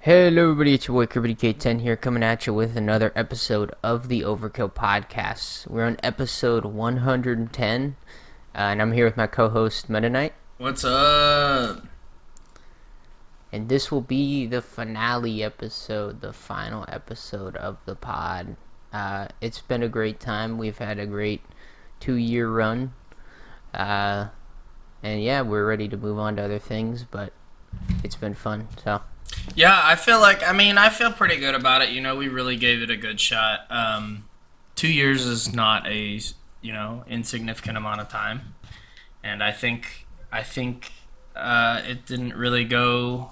Hello everybody, it's your boy K10 here, coming at you with another episode of the Overkill Podcast. We're on episode 110, and I'm here with my co-host Meta Knight. What's up? And this will be the finale episode, the final episode of the pod. It's been a great time. We've had a great 2-year run. And yeah, we're ready to move on to other things, but it's been fun, so... Yeah, I feel pretty good about it. You know, we really gave it a good shot. 2 years is not a, insignificant amount of time. And I think it didn't really go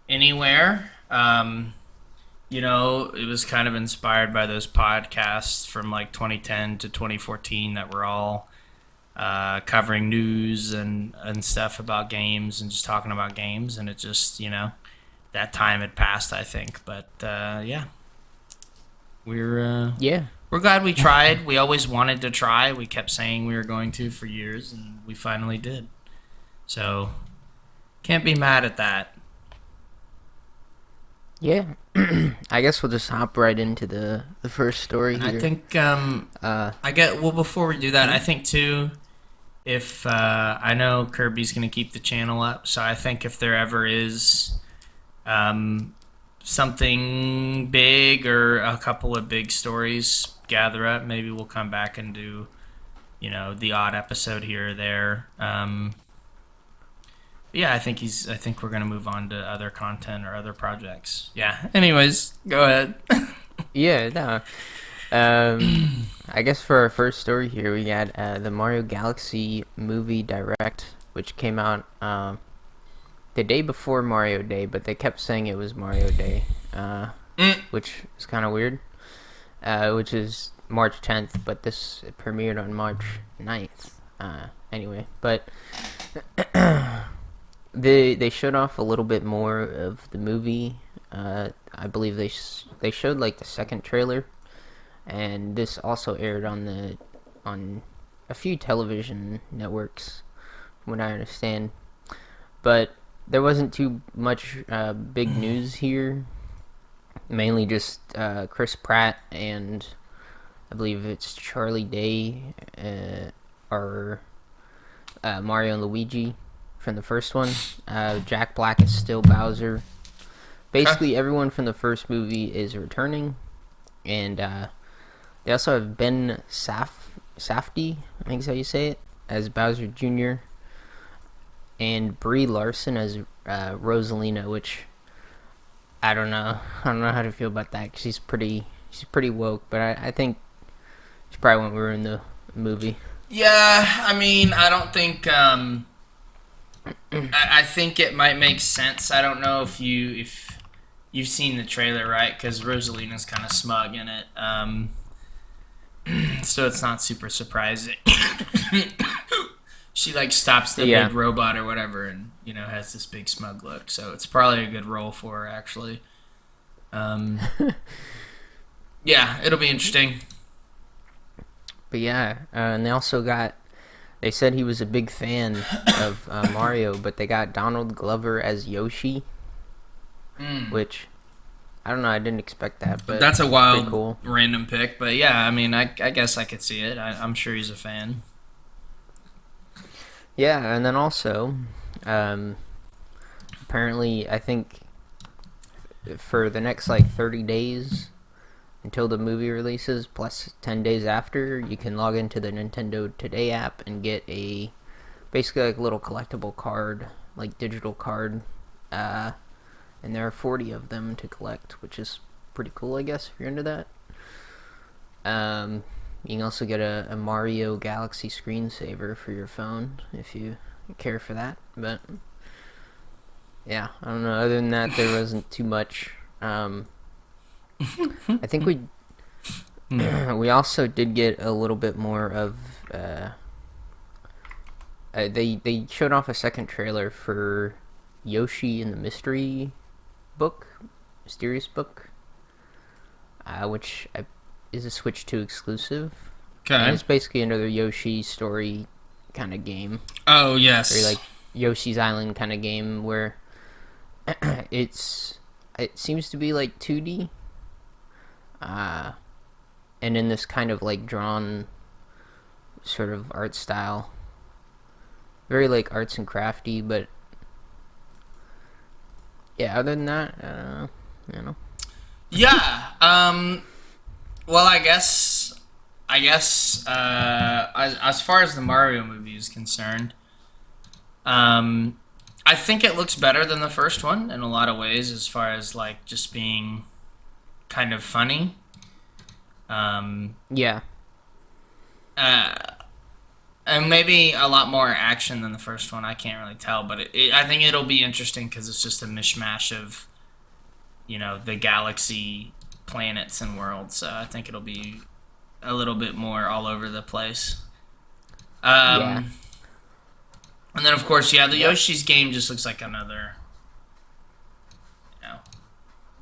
anywhere. It was kind of inspired by those podcasts from like 2010 to 2014 that were all covering news and stuff about games and just talking about games. And it just, that time had passed, I think. But we're glad we tried. We always wanted to try. We kept saying we were going to for years, and we finally did. So can't be mad at that. Yeah, I guess we'll just hop right into the first story and here. I think before we do that, I think too, if I know Kirby's going to keep the channel up, so I think if there ever is something big or a couple of big stories gather up, maybe we'll come back and do, the odd episode here or there. Yeah, I think we're gonna move on to other content or other projects. Yeah. Anyways, go ahead. Yeah, no. I guess for our first story here, we got the Mario Galaxy movie Direct, which came out the day before Mario Day, but they kept saying it was Mario Day, which is kind of weird, which is March 10th, but this premiered on March 9th. Anyway, but they showed off a little bit more of the movie. I believe they showed like the second trailer, and this also aired on a few television networks, from what I understand, but there wasn't too much big news here. Mainly just Chris Pratt and I believe it's Charlie Day are Mario and Luigi from the first one. Jack Black is still Bowser. Basically, everyone from the first movie is returning, and they also have Ben Safdie, I think is how you say it, as Bowser Jr., and Brie Larson as Rosalina, which I don't know how to feel about that, because she's pretty woke, but I think she probably won't ruin the movie. Yeah, I don't think I think it might make sense. I don't know if you've seen the trailer, right? Because Rosalina's kind of smug in it, so it's not super surprising. She stops the big robot or whatever, and has this big smug look. So it's probably a good role for her, actually. Yeah, it'll be interesting. But yeah, and they said he was a big fan of Mario, but they got Donald Glover as Yoshi, which I don't know. I didn't expect that, but that's a wild, cool, random pick. But yeah, I guess I could see it. I'm sure he's a fan. Yeah, and then also, apparently, I think for the next 30 days until the movie releases, plus 10 days after, you can log into the Nintendo Today app and get basically a little collectible card, digital card, and there are 40 of them to collect, which is pretty cool, I guess, if you're into that. You can also get a Mario Galaxy screensaver for your phone if you care for that. But yeah, I don't know. Other than that, there wasn't too much. I think we also did get a little bit more of. They showed off a second trailer for Yoshi and the Mysterious Book, which is a Switch 2 exclusive. Okay. And it's basically another Yoshi story kind of game. Oh, yes. Or Yoshi's Island kind of game where it's it seems to be like 2D, uh, and in this kind of like drawn sort of art style, very like arts and crafty. But yeah, other than that, you know. Yeah. Well, as far as the Mario movie is concerned, I think it looks better than the first one in a lot of ways, as far as like just being kind of funny. Yeah, Uh, and maybe a lot more action than the first one. I can't really tell, but I think it'll be interesting because it's just a mishmash of, the galaxy, planets, and worlds. So I think it'll be a little bit more all over the place. yeah, And then, of course, the yep, Yoshi's game just looks like another, you know,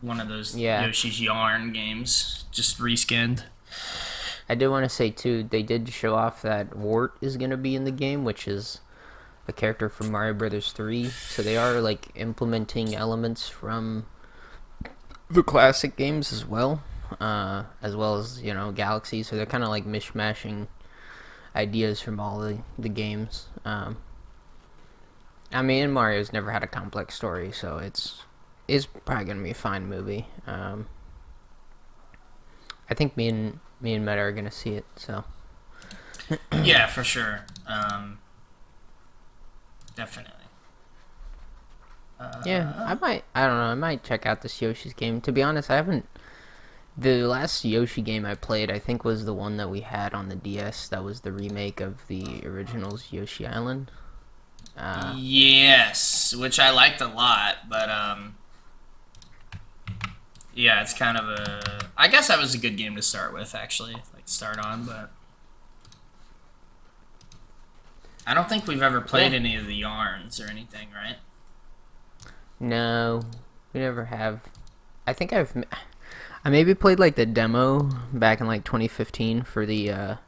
one of those yeah. Yoshi's Yarn games, just reskinned. I did want to say too, they did show off that Wart is gonna be in the game, which is a character from Mario Brothers 3. So they are like implementing elements from the classic games as well as Galaxy. So they're kind of like mishmashing ideas from all the games. I mean, Mario's never had a complex story, so it's probably gonna be a fine movie. I think me and Meta are gonna see it. So Yeah, for sure. Definitely. yeah, I might. I don't know. I might check out this Yoshi's game. To be honest, I haven't. The last Yoshi game I played, I think, was the one that we had on the DS. That was the remake of the original's Yoshi Island. Yes, which I liked a lot, but yeah, it's kind of a. I guess that was a good game to start with, actually, like start on, but I don't think we've ever played Yeah. any of the yarns or anything, right? No, we never have. I think I maybe played like the demo back in like 2015 for the.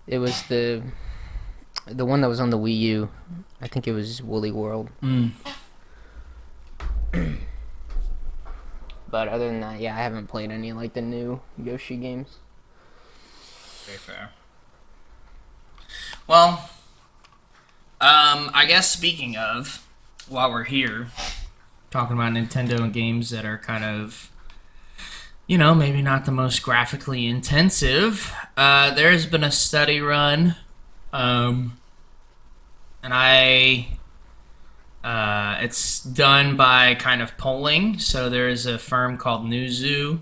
It was the one that was on the Wii U. I think it was Woolly World. Mm. But other than that, yeah, I haven't played any like the new Yoshi games. Very fair. Well, I guess speaking of, while we're here, talking about Nintendo and games that are kind of, maybe not the most graphically intensive, there has been a study run, and it's done by kind of polling. So there is a firm called Newzoo,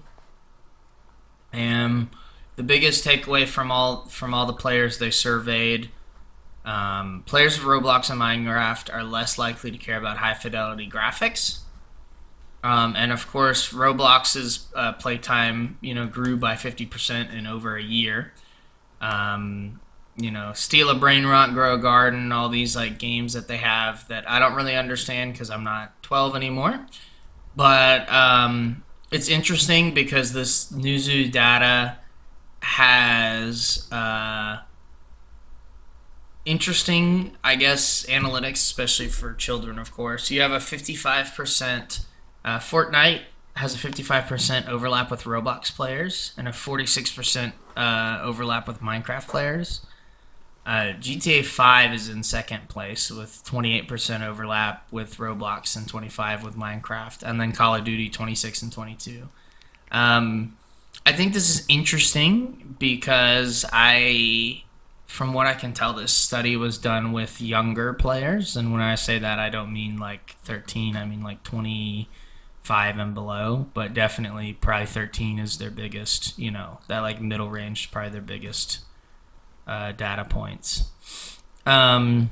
and the biggest takeaway from all the players they surveyed, players of Roblox and Minecraft are less likely to care about high fidelity graphics. And of course, Roblox's playtime, grew by 50% in over a year. Steal a Brain Rot, Grow a Garden, all these like games that they have that I don't really understand because I'm not 12 anymore. But it's interesting because this Newzoo data has interesting, I guess, analytics, especially for children, of course. You have a 55%. Fortnite has a 55% overlap with Roblox players and a 46% overlap with Minecraft players. GTA 5 is in second place with 28% overlap with Roblox and 25% with Minecraft, and then Call of Duty 26 and 22. I think this is interesting because from what I can tell, this study was done with younger players, and when I say that, I don't mean like 13, I mean like 25 and below, but definitely probably 13 is their biggest, that like middle range is probably their biggest data points. I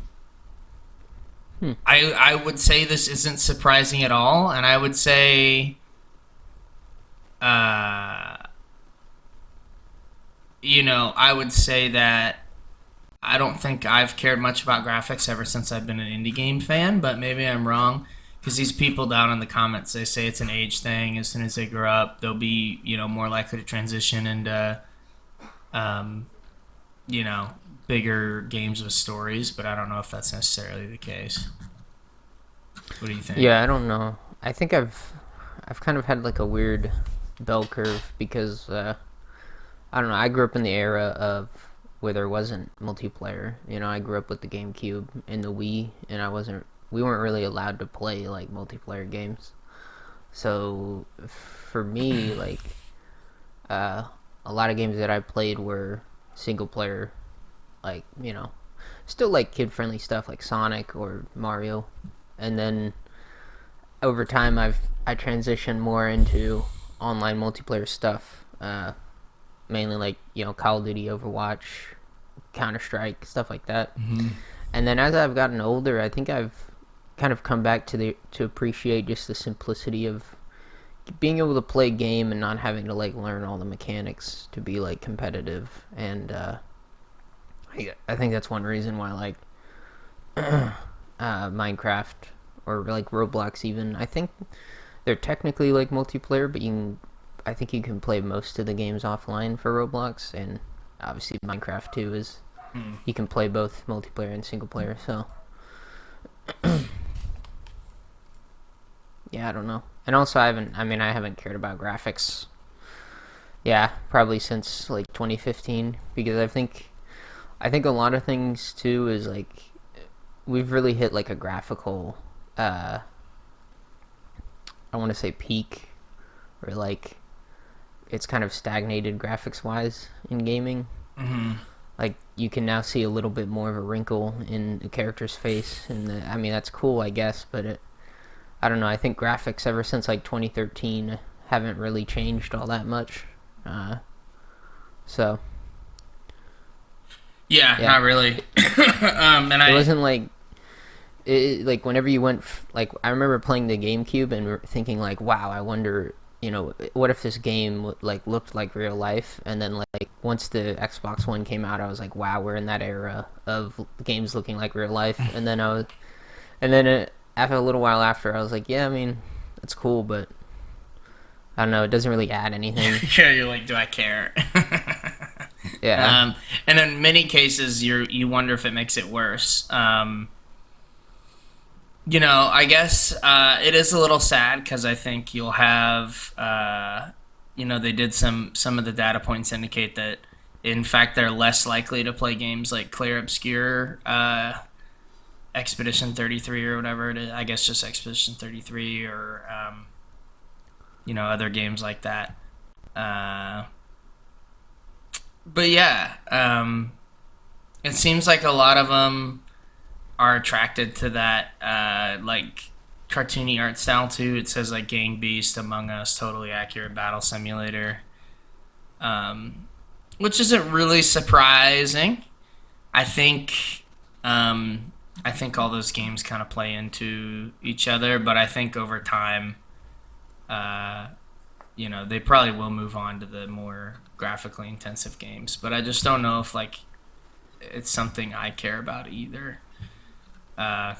would say this isn't surprising at all, and I would say I would say that I don't think I've cared much about graphics ever since I've been an indie game fan, but maybe I'm wrong. Because these people down in the comments, they say it's an age thing. As soon as they grow up, they'll be, more likely to transition into, bigger games with stories. But I don't know if that's necessarily the case. What do you think? Yeah, I don't know. I I've kind of had like a weird bell curve because I don't know. I grew up in the era of where there wasn't multiplayer. You know, I grew up with the GameCube and the Wii, and we weren't really allowed to play like multiplayer games. So for me, like a lot of games that I played were single player, like still like kid friendly stuff like Sonic or Mario, and then over time I transitioned more into online multiplayer stuff, mainly like Call of Duty, Overwatch, Counter Strike, stuff like that. Mm-hmm. And then as I've gotten older, I think I've kind of come back to appreciate just the simplicity of being able to play a game and not having to like learn all the mechanics to be like competitive. And I think that's one reason why like Minecraft or like Roblox even. I think they're technically like multiplayer, but I think you can play most of the games offline for Roblox, and obviously Minecraft too is you can play both multiplayer and single player. So yeah, I don't know. And also I haven't cared about graphics. Yeah, probably since like 2015, because I think a lot of things too is like we've really hit like a graphical I want to say peak, or like it's kind of stagnated graphics wise in gaming. Mm-hmm. Like you can now see a little bit more of a wrinkle in the character's face, and that's cool, I guess, but I don't know. I think graphics ever since like 2013 haven't really changed all that much. So yeah, not really. And it wasn't like like whenever you went like I remember playing the GameCube and thinking like, wow, I wonder, what if this game like looked like real life. And then like once the Xbox One came out, I was like, wow, we're in that era of games looking like real life. And then after a little while after, I was like, yeah, I mean, it's cool, but I don't know, it doesn't really add anything. Yeah, you're like, do I care? Yeah. And in many cases, you wonder if it makes it worse. I guess it is a little sad because I think you'll have, they did some of the data points indicate that, in fact, they're less likely to play games like Clear Obscure, Expedition 33 or whatever it is. I guess just Expedition 33 or, other games like that. But yeah, it seems like a lot of them are attracted to that like cartoony art style too. It says like Gang Beast, Among Us, totally accurate battle simulator, which isn't really surprising. I think all those games kind of play into each other, but I think over time, they probably will move on to the more graphically intensive games. But I just don't know if like it's something I care about either. Yeah.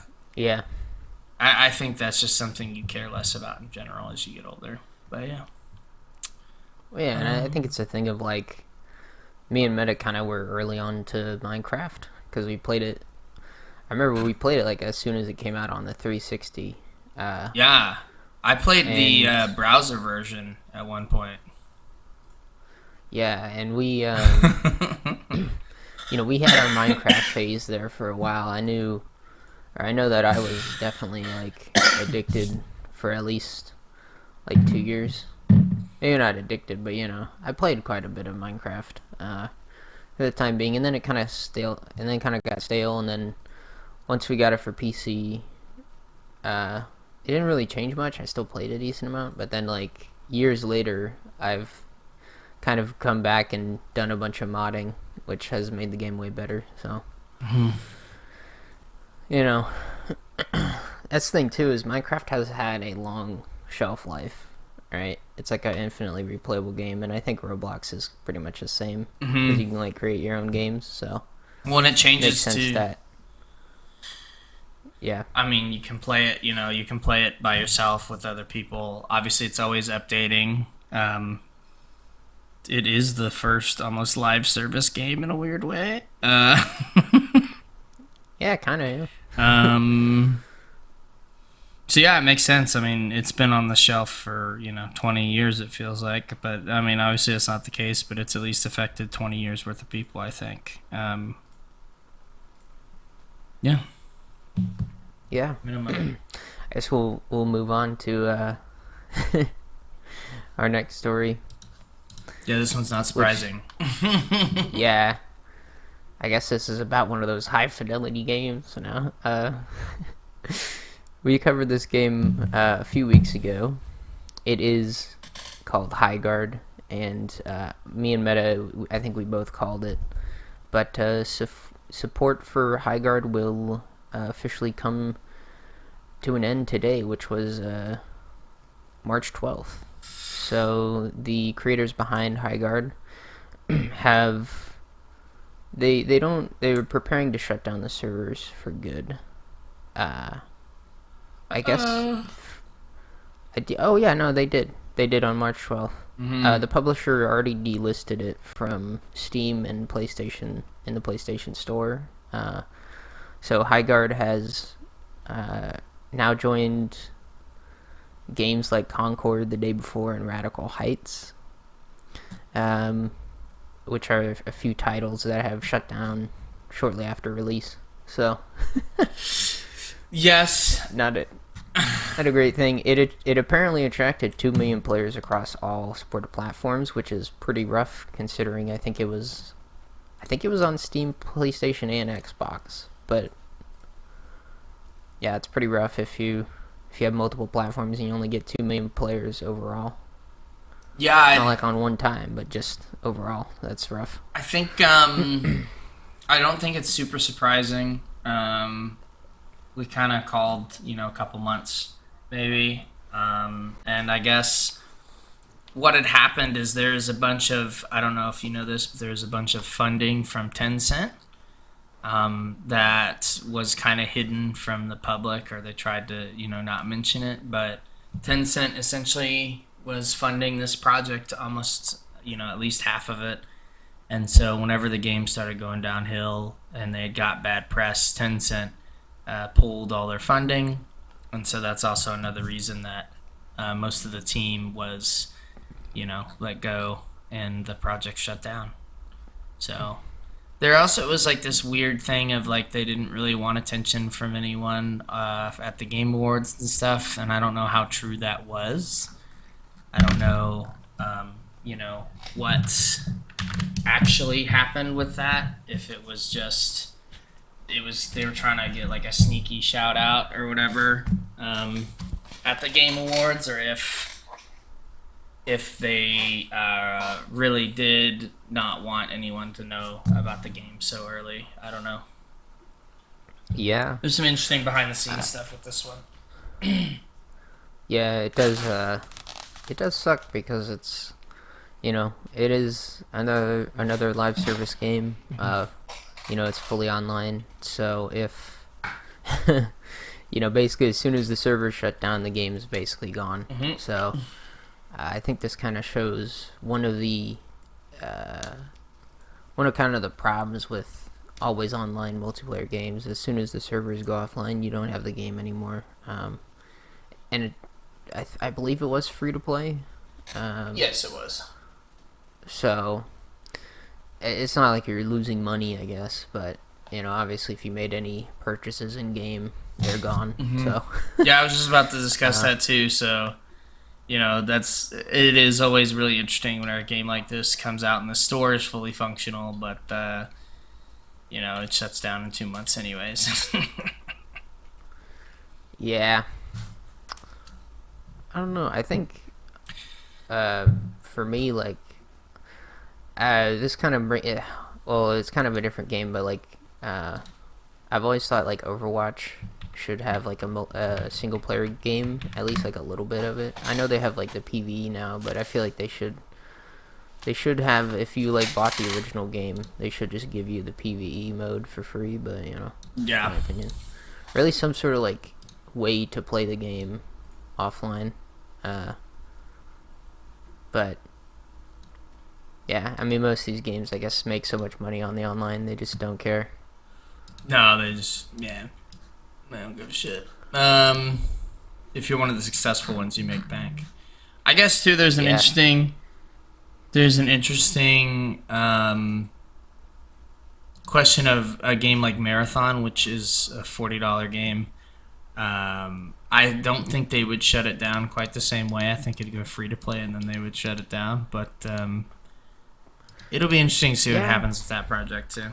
I think that's just something you care less about in general as you get older. But yeah. Well, yeah, and I think it's a thing of like me and Meta kind of were early on to Minecraft because we played it. I remember we played it like as soon as it came out on the 360. Yeah, I played the browser version at one point. Yeah, and we, we had our Minecraft phase there for a while. I know that I was definitely like addicted for at least like 2 years. Maybe not addicted, but I played quite a bit of Minecraft for the time being, and then it kind of got stale, and then once we got it for PC, it didn't really change much. I still played a decent amount, but then like years later, I've kind of come back and done a bunch of modding, which has made the game way better. So, that's the thing too, is Minecraft has had a long shelf life, right? It's like an infinitely replayable game, and I think Roblox is pretty much the same because you can like create your own games. So, when it changes makes sense to that. Yeah. I mean, you can play it. You can play it by yourself with other people. Obviously, it's always updating. It is the first almost live service game in a weird way. Yeah, kind of. Yeah. So yeah, it makes sense. I mean, it's been on the shelf for 20 years. It feels like, but I mean, obviously that's not the case. But it's at least affected 20 years worth of people. I think. Yeah. Yeah. Minimum. I guess we'll move on to our next story. Yeah, this one's not surprising. Yeah. I guess this is about one of those high fidelity games. We covered this game a few weeks ago. It is called High Guard, and me and Meta, I think we both called it. But support for High Guard will officially come to an end today, which was March 12th. So the creators behind High Guard have they were preparing to shut down the servers for good. I guess. Oh yeah, no, they did. They did on March 12th. The publisher already delisted it from Steam and PlayStation in the PlayStation Store. So High Guard has now joined games like Concord the Day Before and Radical Heights, which are a few titles that have shut down shortly after release. So, yes, not a great thing. It apparently attracted 2 million players across all supported platforms, which is pretty rough considering I think it was on Steam, PlayStation, and Xbox. But yeah, it's pretty rough if you have multiple platforms and you only get 2 million players overall. Yeah, not like on one time, but just overall, that's rough. I think I don't think it's super surprising. We kind of called, a couple months maybe, and I guess what had happened is there's a bunch of, I don't know if you know this, but there's a bunch of funding from Tencent that was kind of hidden from the public, or they tried to, not mention it, but Tencent essentially was funding this project almost, at least half of it. And so whenever the game started going downhill and they got bad press, Tencent pulled all their funding. And so that's also another reason that most of the team was, let go and the project shut down. So there also was like this weird thing of like they didn't really want attention from anyone at the Game Awards and stuff. And I don't know how true that was. I don't know, what actually happened with that. If it was just, they were trying to get like a sneaky shout out or whatever at the Game Awards, or if they really did not want anyone to know about the game so early. I don't know. Yeah. There's some interesting behind the scenes stuff with this one. Yeah, it does suck because it's, it is another live service game. It's fully online. So if, basically as soon as the server shut down, the game's basically gone. Mm-hmm. So I think this kind of shows one of kind of the problems with always online multiplayer games. As soon as the servers go offline, you don't have the game anymore. And I believe it was free to play. Yes, it was. So it's not like you're losing money, I guess, but obviously if you made any purchases in game, they're gone. Mm-hmm. So yeah, I was just about to discuss that too. So it is always really interesting when a game like this comes out and the store is fully functional, but it shuts down in 2 months anyways. Yeah. I don't know. I think for me, like, this kind of it's kind of a different game, but like, I've always thought like Overwatch should have like a single player game, at least like a little bit of it. I know they have like the PvE now, but I feel like they should have, if you like bought the original game, they should just give you the PvE mode for free. But yeah, in my opinion, or at least some sort of like way to play the game offline. But yeah, I mean, most of these games, I guess, make so much money on the online, they just don't care. No, they don't give a shit. if you're one of the successful ones, you make bank. I guess too. There's an Yeah. interesting question of a game like Marathon, which is a $40 game. I don't think they would shut it down quite the same way. I think it'd go free to play and then they would shut it down. But it'll be interesting to see what happens with that project too.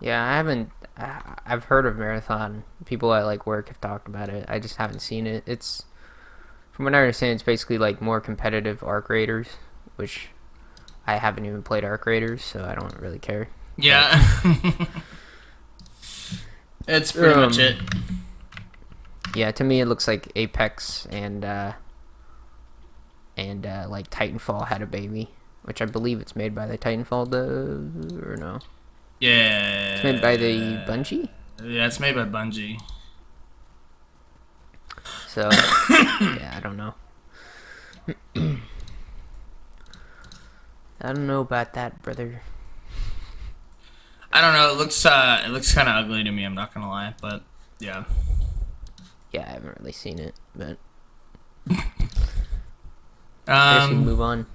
Yeah, I haven't. I've heard of Marathon. People at like work have talked about it. I just haven't seen it. It's, from what I understand, it's basically like more competitive Arc Raiders, which I haven't even played Arc Raiders, so I don't really care. Yeah. It's pretty much it. Yeah, to me it looks like Apex and like Titanfall had a baby, which I believe it's made by the Titanfall or no? Yeah. It's made by the Bungie? Yeah, it's made by Bungie. So, yeah, I don't know. I don't know about that, brother. I don't know. It looks kind of ugly to me. I'm not gonna lie, but yeah. Yeah, I haven't really seen it, but I guess we can move on.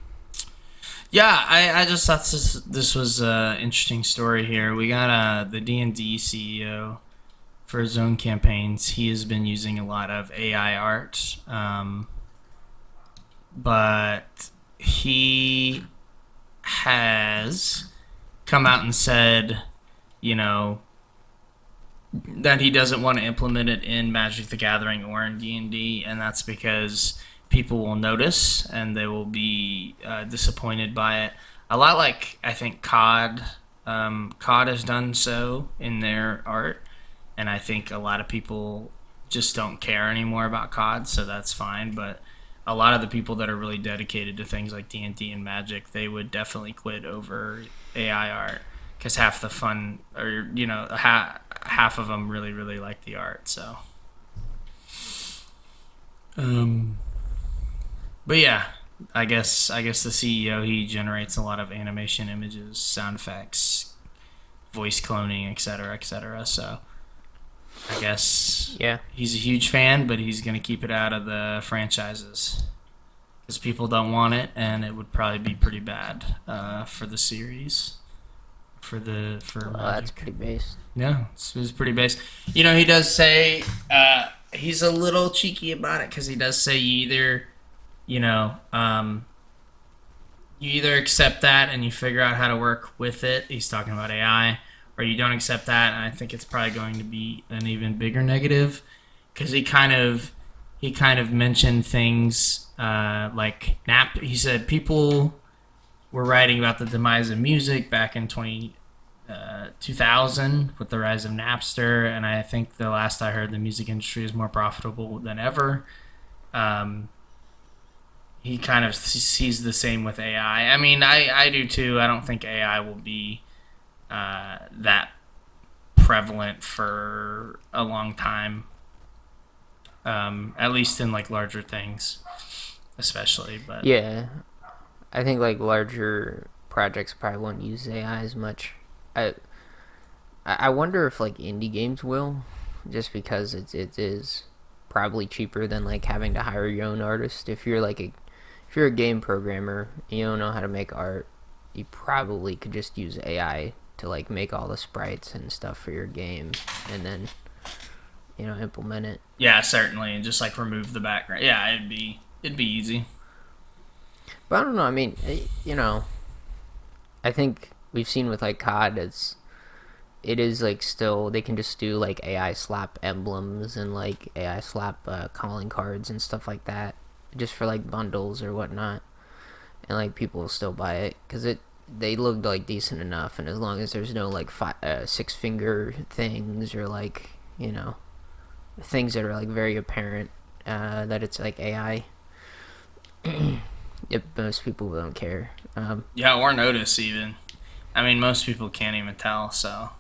Yeah, I just thought this was an interesting story here. We got the D&D CEO for his own campaigns. He has been using a lot of AI art, but he has come out and said, you know, that he doesn't want to implement it in Magic the Gathering or in D&D, and that's because people will notice and they will be disappointed by it. A lot like, I think, COD. COD has done so in their art, and I think a lot of people just don't care anymore about COD, so that's fine. But a lot of the people that are really dedicated to things like D&D and Magic, they would definitely quit over AI art, because half the fun, or half of them really, really like the art. So, but yeah, I guess the CEO, he generates a lot of animation, images, sound effects, voice cloning, etc., etc. So, I guess he's a huge fan, but he's gonna keep it out of the franchises because people don't want it, and it would probably be pretty bad for the series. That's pretty based. Yeah, it's pretty base. He does say he's a little cheeky about it because he does say you either accept that and you figure out how to work with it. He's talking about AI, or you don't accept that, and I think it's probably going to be an even bigger negative because he kind of mentioned things like He said people were writing about the demise of music back in 2000 with the rise of Napster, and I think the last I heard, the music industry is more profitable than ever. He kind of sees the same with AI. I mean, I do too. I don't think AI will be that prevalent for a long time, at least in like larger things, especially. But yeah, I think like larger projects probably won't use AI as much. I wonder if like indie games will, just because it is probably cheaper than like having to hire your own artist. If you're a game programmer and you don't know how to make art, you probably could just use AI to like make all the sprites and stuff for your game, and then implement it. Yeah, certainly, and just like remove the background. Yeah, it'd be easy. But I don't know. I mean, I think we've seen with like COD, it is like still they can just do like AI slap emblems and like AI slap calling cards and stuff like that, just for like bundles or whatnot, and like people will still buy it because they look like decent enough, and as long as there's no like 6-finger things or like things that are like very apparent that it's like AI. Most people don't care. Yeah, or notice even. I mean, most people can't even tell. So,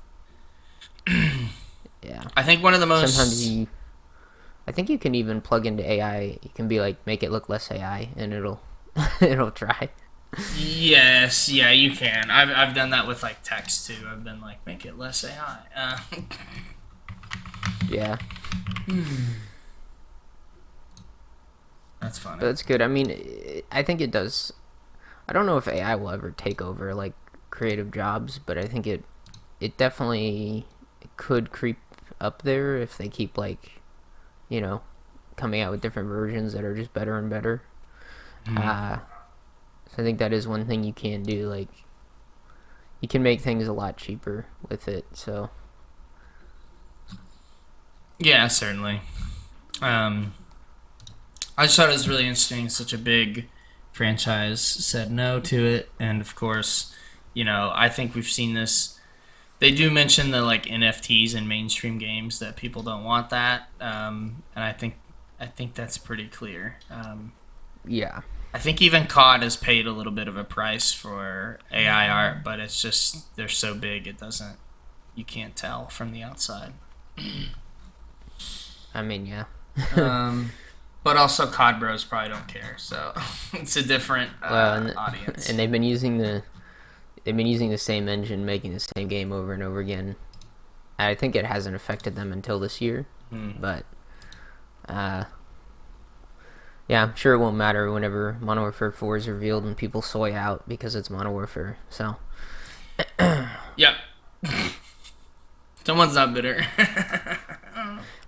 yeah. I think one of the most. Sometimes I think you can even plug into AI. You can be like, make it look less AI, and it'll try. Yes, yeah, you can. I've done that with like text too. I've been like, make it less AI. Yeah. That's funny. But that's good. I mean, I think it does. I don't know if AI will ever take over like creative jobs, but I think it definitely could creep up there if they keep like, you know, coming out with different versions that are just better and better. So I think that is one thing you can do. Like, you can make things a lot cheaper with it. So Yeah, certainly. I just thought it was really interesting. Such a big franchise said no to it, and of course, I think we've seen this. They do mention the like NFTs in mainstream games that people don't want that, and I think that's pretty clear. yeah, I think even COD has paid a little bit of a price for AI art, but it's just they're so big you can't tell from the outside. I mean, yeah. But also COD bros probably don't care, so it's a different audience. And they've been using the same engine, making the same game over and over again. I think it hasn't affected them until this year, but yeah, I'm sure it won't matter whenever Modern Warfare 4 is revealed and people soy out because it's Modern Warfare. So Yep. Someone's not bitter.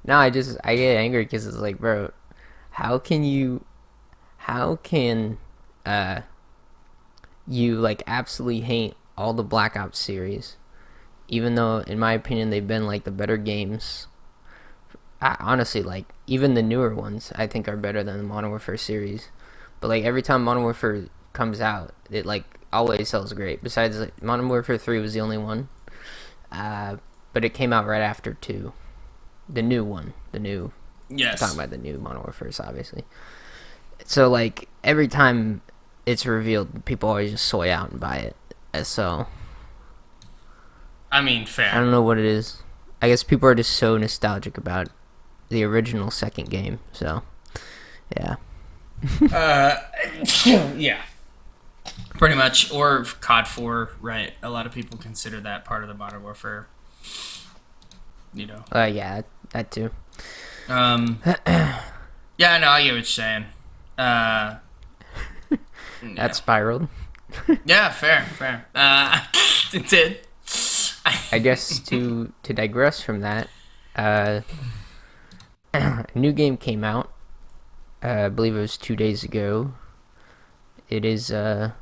no, I get angry because it's like, bro, how can you like absolutely hate all the Black Ops series, even though in my opinion they've been like the better games. Honestly, like even the newer ones I think are better than the Modern Warfare series, but like every time Modern Warfare comes out, it like always sells great. Besides, like, Modern Warfare 3 was the only one, but it came out right after 2, the new one, Yes. I'm talking about the new Modern Warfare, obviously. So like every time it's revealed, people always just soy out and buy it. So I mean, fair. I don't know what it is. I guess people are just so nostalgic about the original second game. So yeah. Yeah. Pretty much. Or COD 4, right? A lot of people consider that part of the Modern Warfare. Yeah, that too. Yeah, no, I get what you're saying. That spiraled. Yeah, fair. It did. I guess to digress from that, a new game came out. I believe it was 2 days ago. It is Nintendo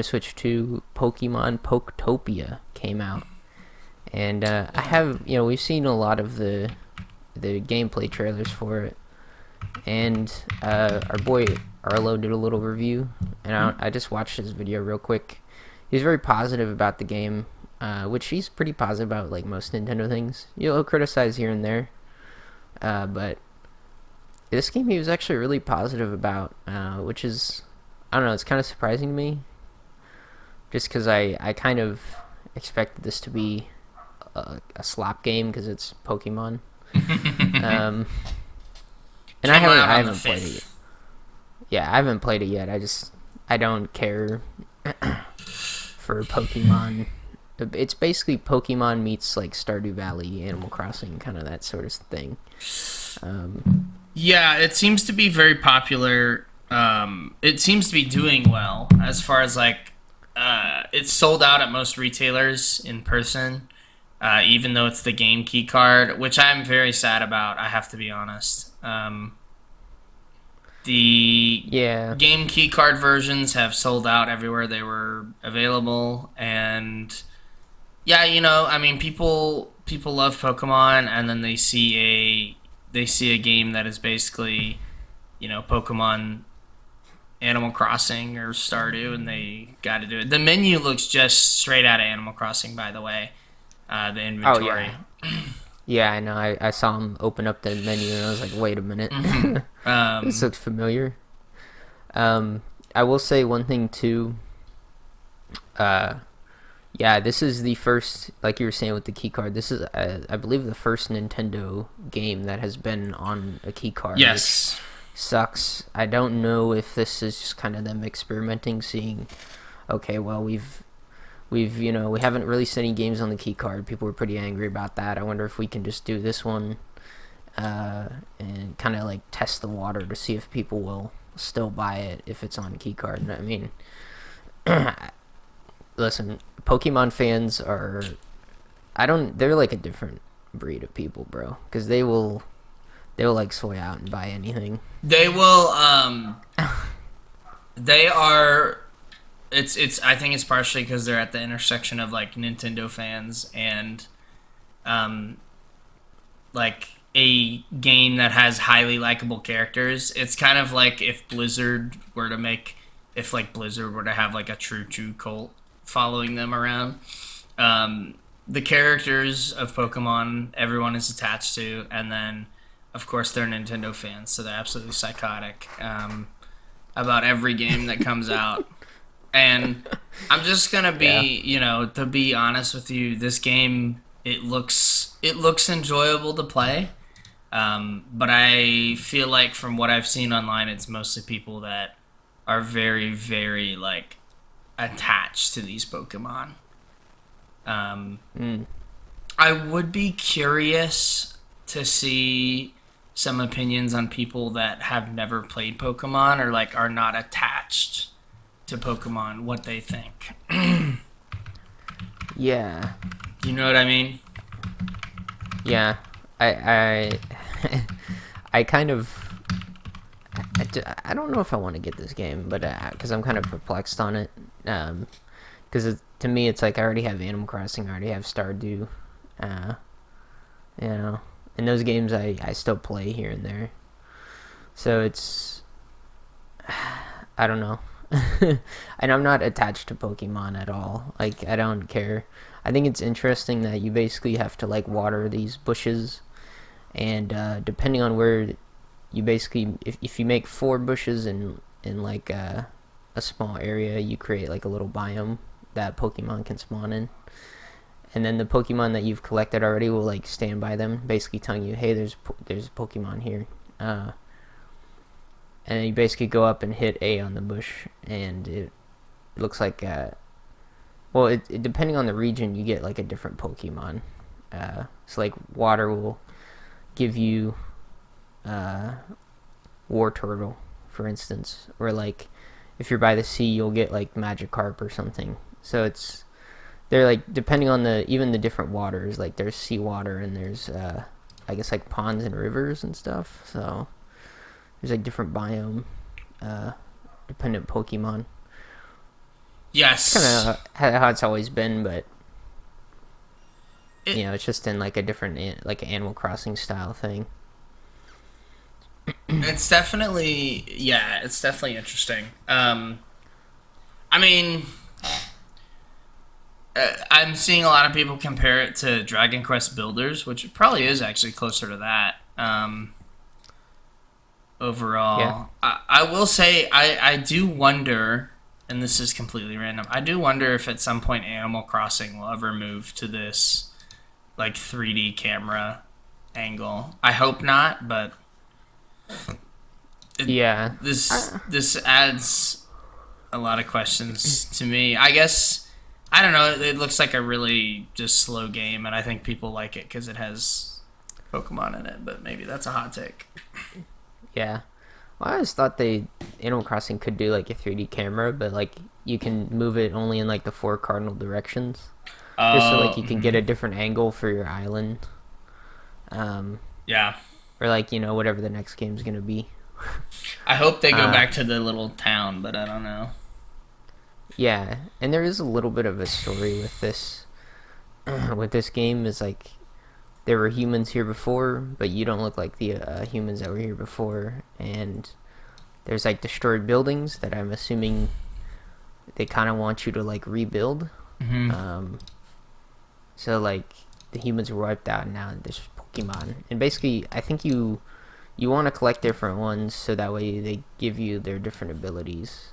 Switch 2 Pokemon Poketopia came out. And I have, we've seen a lot of the gameplay trailers for it. And our boy Arlo did a little review. And I just watched his video real quick. He's very positive about the game, which he's pretty positive about like most Nintendo things. He'll criticize here and there. But this game he was actually really positive about, which is, I don't know, it's kind of surprising to me. Just because I kind of expected this to be a slop game because it's Pokemon. And I haven't played it yet. Yeah, I haven't played it yet. I don't care for Pokemon. It's basically Pokemon meets like Stardew Valley, Animal Crossing, kind of that sort of thing. Yeah, it seems to be very popular. It seems to be doing well as far as like it's sold out at most retailers in person, even though it's the game key card, which I'm very sad about. I have to be honest. The game key card versions have sold out everywhere they were available, and yeah, I mean, people love Pokemon, and then they see a game that is basically, Pokemon, Animal Crossing, or Stardew, and they got to do it. The menu looks just straight out of Animal Crossing, by the way. The inventory. Oh, yeah. Yeah, I know. I saw him open up the menu, and I was like, wait a minute. This looks familiar. I will say one thing, too. Yeah, this is the first, like you were saying with the key card, this is, I believe, the first Nintendo game that has been on a key card. Yes. Sucks. I don't know if this is just kind of them experimenting, seeing, okay, well, we haven't released any games on the key card. People were pretty angry about that. I wonder if we can just do this one. and kind of like test the water to see if people will still buy it if it's on keycard. And I mean, listen, Pokemon fans are, they're like a different breed of people, bro, because they'll like soy out and buy anything. They will. They are. It's. I think it's partially because they're at the intersection of like Nintendo fans and, like a game that has highly likable characters. It's kind of like if Blizzard were to have like a true cult following them around. The characters of Pokemon, everyone is attached to, and then, of course, they're Nintendo fans, so they're absolutely psychotic about every game that comes out. And I'm just gonna be, to be honest with you, this game it looks enjoyable to play, but I feel like from what I've seen online, it's mostly people that are very, very like attached to these Pokemon. I would be curious to see some opinions on people that have never played Pokemon or like are not attached to Pokemon, what they think. Yeah. You know what I mean? Yeah. I kind of, I don't know if I want to get this game, but because I'm kind of perplexed on it. Because to me, it's like I already have Animal Crossing, I already have Stardew. And those games I still play here and there. So it's, I don't know. And I'm not attached to Pokemon at all. Like, I don't care. I think it's interesting that you basically have to like water these bushes, and depending on where you basically, if you make 4 bushes in like a small area, you create like a little biome that Pokemon can spawn in. And then the Pokemon that you've collected already will like stand by them, basically telling you, hey, there's a Pokemon here. And you basically go up and hit A on the bush, and it looks like, it depending on the region, you get like a different Pokemon. So like water will give you War Turtle, for instance, or like if you're by the sea, you'll get like Magikarp or something. So they're like depending on even the different waters. Like there's seawater and there's I guess like ponds and rivers and stuff. So there's like different biome dependent Pokemon. Yes. Kind of how it's always been, but it's just in like a different like Animal Crossing style thing. It's definitely interesting. I mean, I'm seeing a lot of people compare it to Dragon Quest Builders, which probably is actually closer to that. Overall, yeah. I will say I do wonder, and this is completely random, I do wonder if at some point Animal Crossing will ever move to this like 3D camera angle. I hope not, but this adds a lot of questions to me. I guess, I don't know, it looks like a really just slow game, and I think people like it because it has Pokemon in it, but maybe that's a hot take. Yeah. Well, I always thought Animal Crossing could do like a 3D camera, but like you can move it only in like the 4 cardinal directions. Just so like you can get a different angle for your island. Yeah. Or like, whatever the next game's gonna be. I hope they go back to the little town, but I don't know. Yeah, and there is a little bit of a story with this. With this game is like, there were humans here before, but you don't look like the humans that were here before. And there's like destroyed buildings that I'm assuming they kind of want you to like rebuild. Mm-hmm. So like the humans were wiped out, and now there's Pokemon. And basically, I think you want to collect different ones so that way they give you their different abilities.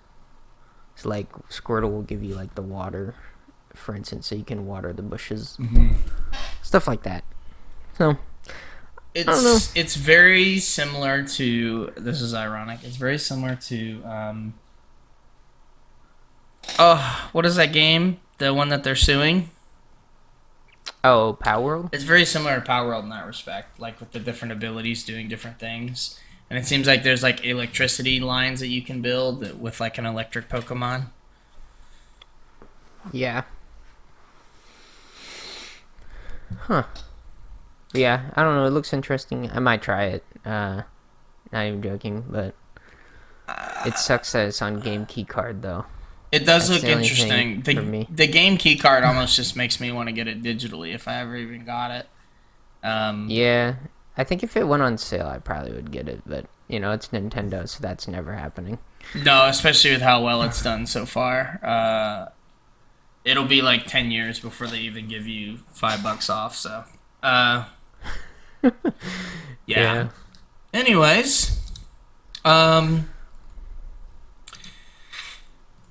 So like Squirtle will give you like the water, for instance, so you can water the bushes. Mm-hmm. Stuff like that. So, it's very similar to, this is ironic, it's very similar to, what is that game? The one that they're suing? Oh, Power World? It's very similar to Power World in that respect, like with the different abilities doing different things. And it seems like there's like electricity lines that you can build with like an electric Pokemon. Yeah. Huh. Yeah, I don't know. It looks interesting. I might try it. Not even joking, but it sucks that it's on Game Key Card though. It does That's look the only interesting. thing for me. The game key card almost just makes me want to get it digitally if I ever even got it. Yeah, I think if it went on sale, I probably would get it. But you know, it's Nintendo, so that's never happening. No, especially with how well it's done so far. It'll be like 10 years before they even give you $5 off. So, yeah. Anyways,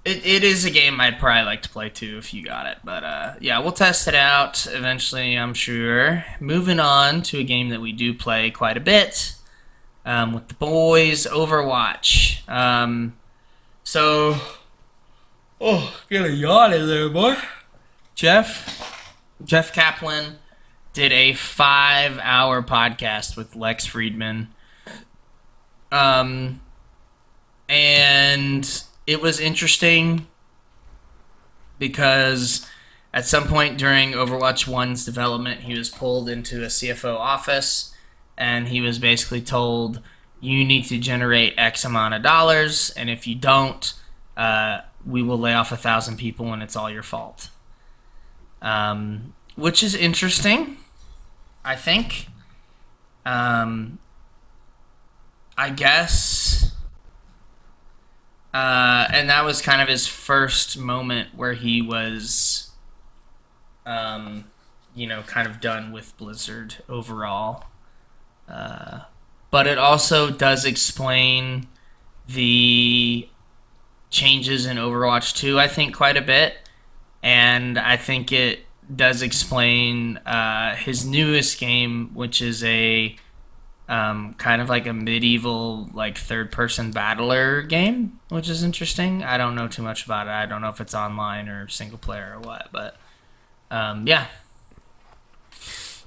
It is a game I'd probably like to play too if you got it. But yeah, we'll test it out eventually, I'm sure. Moving on to a game that we do play quite a bit with the boys, Overwatch. Get a yawn in there, boy. Jeff Kaplan did a 5-hour podcast with Lex Friedman. And it was interesting because at some point during Overwatch 1's development, he was pulled into a CFO office and he was basically told, you need to generate X amount of dollars, and if you don't, we will lay off 1,000 people and it's all your fault. Which is interesting, I think. I guess... and that was kind of his first moment where he was, kind of done with Blizzard overall. But it also does explain the changes in Overwatch 2, I think, quite a bit. And I think it does explain his newest game, which is a... kind of like a medieval, like third-person battler game, which is interesting. I don't know too much about it. I don't know if it's online or single player or what, but yeah.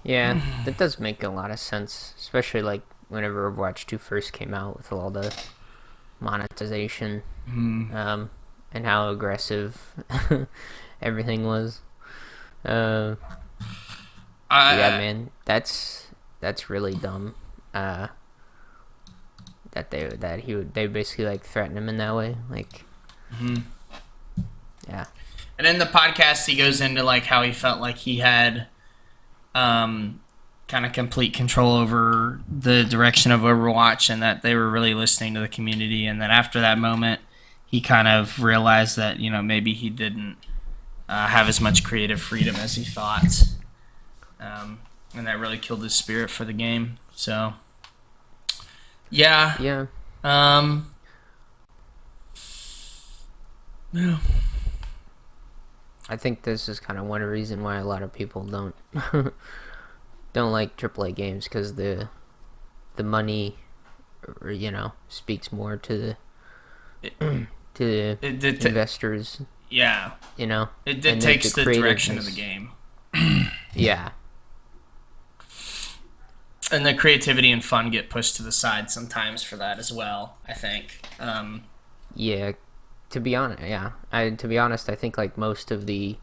Yeah, that does make a lot of sense, especially like whenever Overwatch 2 first came out with all the monetization, and how aggressive everything was. Yeah, man, that's really dumb. That they basically like threaten him in that way, like. Yeah. And in the podcast, he goes into like how he felt like he had kind of complete control over the direction of Overwatch, and that they were really listening to the community, and that after that moment, he kind of realized that maybe he didn't have as much creative freedom as he thought, and that really killed his spirit for the game. So. Yeah. Yeah. Yeah. I think this is kind of one reason why a lot of people don't like AAA games, because the money, speaks more to the investors. Yeah. It takes the direction of the game. Yeah. And the creativity and fun get pushed to the side sometimes for that as well, I think. Yeah. To be honest, I think like most of the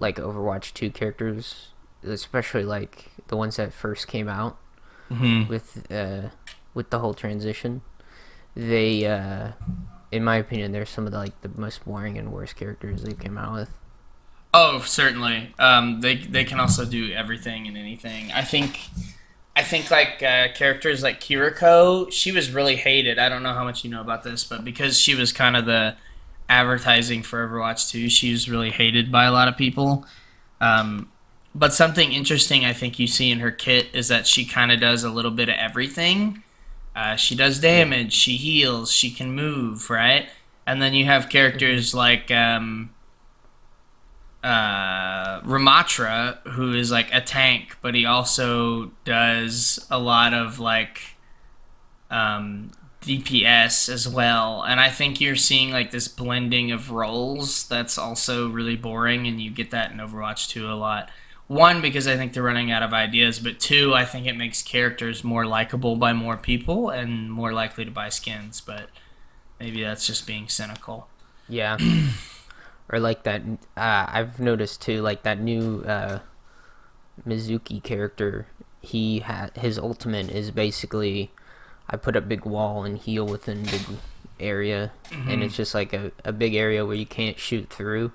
like Overwatch 2 characters, especially like the ones that first came out with the whole transition, they in my opinion, they're some of the most boring and worst characters they came out with. Oh, certainly. They can also do everything and anything. I think like characters like Kiriko, she was really hated. I don't know how much you know about this, but because she was kind of the advertising for Overwatch 2, she was really hated by a lot of people. But something interesting I think you see in her kit is that she kind of does a little bit of everything. She does damage, she heals, she can move, right? And then you have characters like Ramatra, who is like a tank, but he also does a lot of like DPS as well. And I think you're seeing like this blending of roles that's also really boring, and you get that in Overwatch 2 a lot. One, because I think they're running out of ideas, but two, I think it makes characters more likable by more people and more likely to buy skins. But maybe that's just being cynical. Yeah. Or like that, I've noticed too, like that new Mizuki character. His ultimate is basically, I put a big wall and heal within big area, and it's just like a big area where you can't shoot through.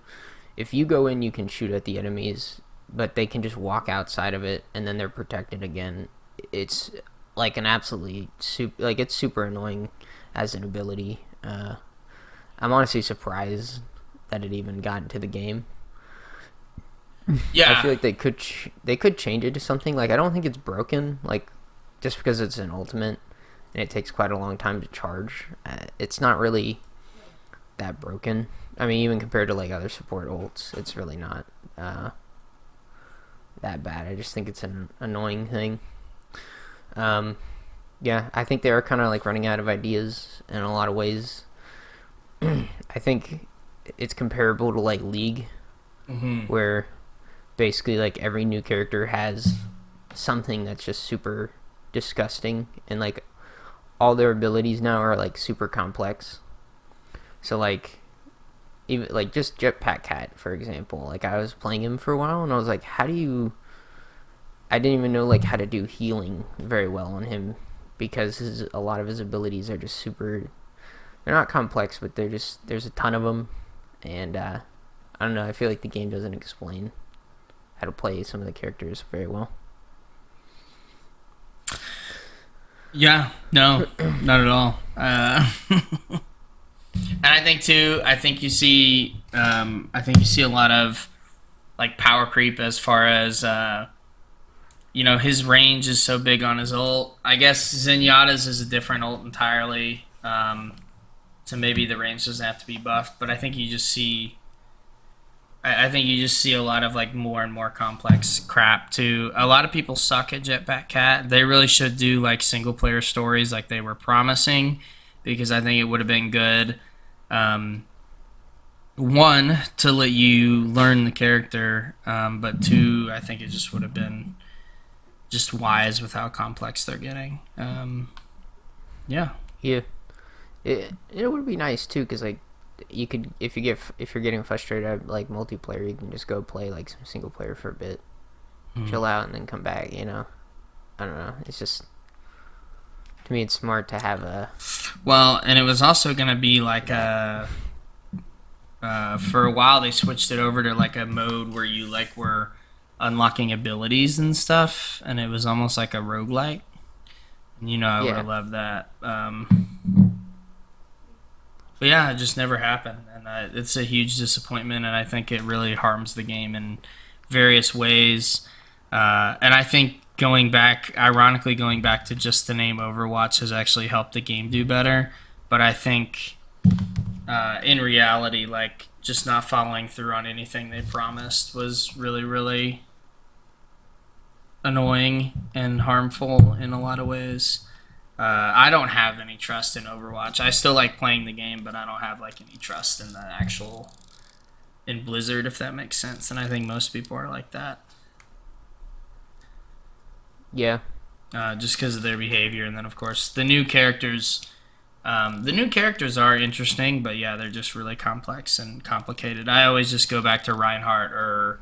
If you go in, you can shoot at the enemies, but they can just walk outside of it, and then they're protected again. It's like an absolutely it's super annoying as an ability. I'm honestly surprised that it even got into the game. Yeah. I feel like they could change it to something. Like, I don't think it's broken. Like, just because it's an ultimate and it takes quite a long time to charge, it's not really that broken. I mean, even compared to like other support ults, it's really not that bad. I just think it's an annoying thing. Yeah, I think they are kind of like running out of ideas in a lot of ways. I think it's comparable to like League, where basically like every new character has something that's just super disgusting, and like all their abilities now are like super complex. So like, even like just Jetpack Cat, for example, like I was playing him for a while and I was like, I didn't even know like how to do healing very well on him, because a lot of his abilities are just super, they're not complex, but there's a ton of them, and I don't know, I feel like the game doesn't explain how to play some of the characters very well. Yeah, no, not at all. And I think too, I think you see a lot of like power creep as far as his range is so big on his ult. I guess Zenyatta's is a different ult entirely, so maybe the range doesn't have to be buffed. But I think you just see a lot of like more and more complex crap too. A lot of people suck at Jetpack Cat. They really should do like single player stories like they were promising, because I think it would have been good. One, to let you learn the character, but two, I think it just would have been just wise with how complex they're getting. Yeah. Yeah. It would be nice too, because like you could, if you're getting frustrated at like multiplayer, you can just go play like some single player for a bit, chill out, and then come back. I don't know. It's just, to me, it's smart to have a. Well, and it was also gonna be like for a while they switched it over to like a mode where you like were unlocking abilities and stuff, and it was almost like a roguelike. And I would have loved that. But yeah, it just never happened, and it's a huge disappointment, and I think it really harms the game in various ways. And I think ironically going back to just the name Overwatch has actually helped the game do better. But I think in reality, like, just not following through on anything they promised was really, really annoying and harmful in a lot of ways. I don't have any trust in Overwatch. I still like playing the game, but I don't have like any trust in Blizzard, if that makes sense. And I think most people are like that. Yeah. Just because of their behavior, and then of course the new characters. The new characters are interesting, but yeah, they're just really complex and complicated. I always just go back to Reinhardt or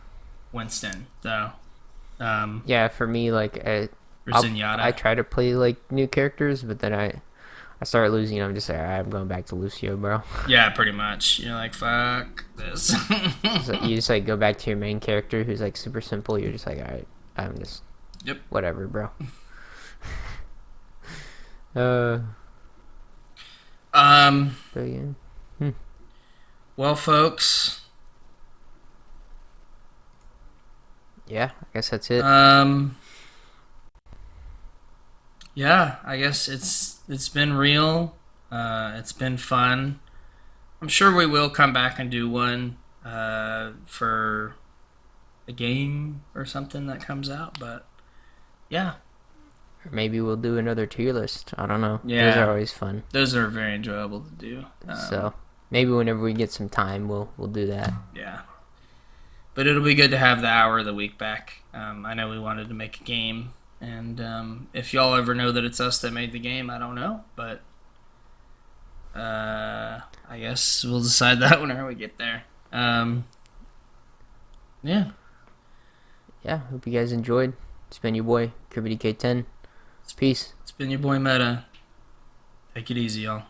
Winston, though. Yeah, for me, like I try to play like new characters, but then I start losing. I'm just like, alright, I'm going back to Lucio, bro. Yeah, pretty much. You're like, fuck this. So you just like go back to your main character, who's like super simple. You're just like, alright, I'm just whatever, bro. But yeah. Well, folks. Yeah, I guess that's it. Yeah, I guess it's been real. It's been fun. I'm sure we will come back and do one for a game or something that comes out. But yeah, or maybe we'll do another tier list. I don't know. Yeah, those are always fun. Those are very enjoyable to do. So maybe whenever we get some time, we'll do that. Yeah. But it'll be good to have the hour of the week back. I know we wanted to make a game, and if y'all ever know that it's us that made the game, I don't know, but I guess we'll decide that whenever we get there. Yeah. Yeah, hope you guys enjoyed. It's been your boy, Kirby DK10. Peace. It's been your boy Meta. Take it easy, y'all.